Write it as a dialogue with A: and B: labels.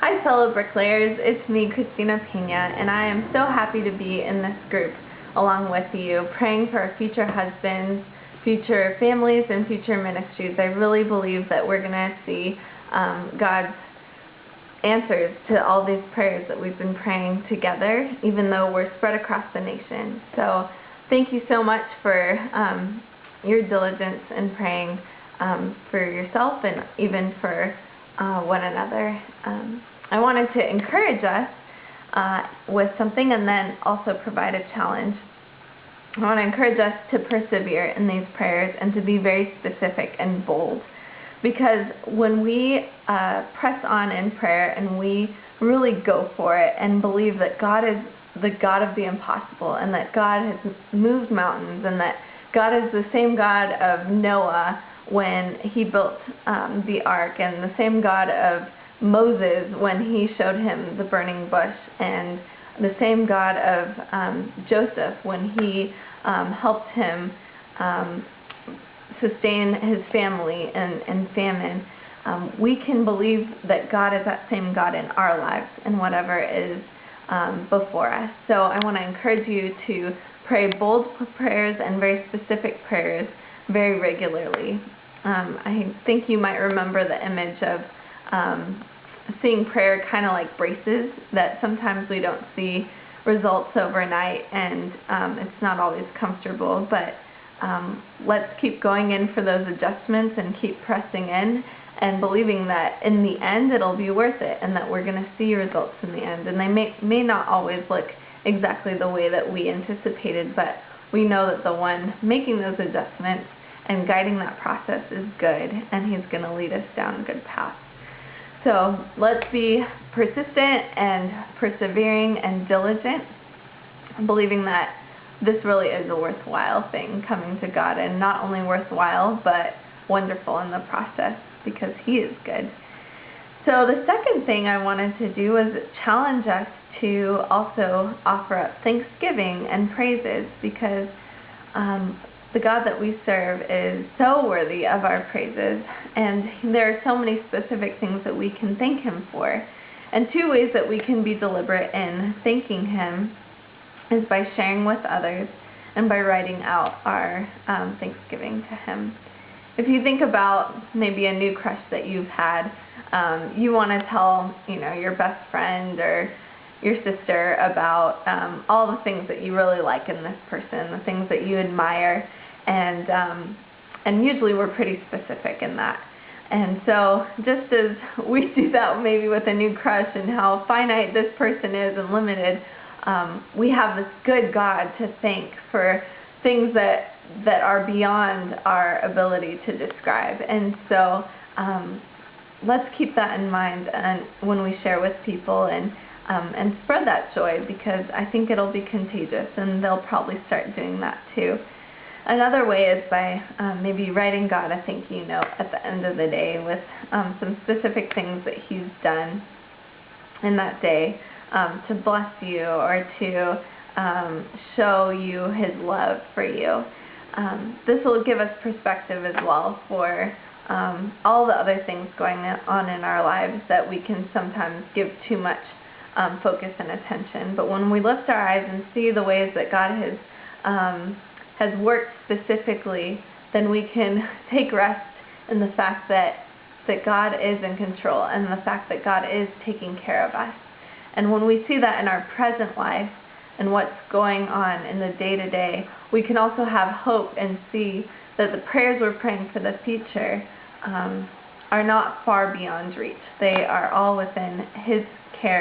A: Hi fellow Bricklayers, it's me Cristina and I am so happy to be in this group along with you, praying for our future husbands, future families, and future ministries. I really believe that we're going to see God's answers to all these prayers that we've been praying together, even though we're spread across the nation. So thank you so much for your diligence in praying for yourself and even for one another. I wanted to encourage us with something and then also provide a challenge. I want to encourage us to persevere in these prayers and to be very specific and bold, because when we press on in prayer and we really go for it and believe that God is the God of the impossible and that God has moved mountains and that God is the same God of Noah when he built the ark, and the same God of Moses when he showed him the burning bush, and the same God of Joseph when he helped him sustain his family in famine. We can believe that God is that same God in our lives and whatever is before us. So I want to encourage you to pray bold prayers and very specific prayers very regularly. I think you might remember the image of seeing prayer kind of like braces, that sometimes we don't see results overnight, and it's not always comfortable, but let's keep going in for those adjustments and keep pressing in and believing that in the end it'll be worth it and that we're going to see results in the end. And they may not always look exactly the way that we anticipated, but we know that the one making those adjustments and guiding that process is good, and he's going to lead us down a good path. So let's be persistent and persevering and diligent, believing that this really is a worthwhile thing, coming to God, and not only worthwhile but wonderful in the process because he is good. So the second thing I wanted to do was challenge us to also offer up thanksgiving and praises, because the God that we serve is so worthy of our praises, and there are so many specific things that we can thank him for. And two ways that we can be deliberate in thanking him is by sharing with others and by writing out our thanksgiving to him. If you think about maybe a new crush that you've had, you want to tell your best friend or your sister about all the things that you really like in this person, the things that you admire, and usually we're pretty specific in that. And so just as we do that maybe with a new crush and how finite this person is and limited, we have this good God to thank for things that are beyond our ability to describe. And so let's keep that in mind and when we share with people and spread that joy, because I think it'll be contagious and they'll probably start doing that too. Another way is by maybe writing God a thank you note at the end of the day with some specific things that he's done in that day to bless you or to show you his love for you. This will give us perspective as well for all the other things going on in our lives that we can sometimes give too much focus and attention. But when we lift our eyes and see the ways that God has worked specifically, then we can take rest in the fact that God is in control and the fact that God is taking care of us. And when we see that in our present life and what's going on in the day-to-day, we can also have hope and see that the prayers we're praying for the future are not far beyond reach. They are all within his care.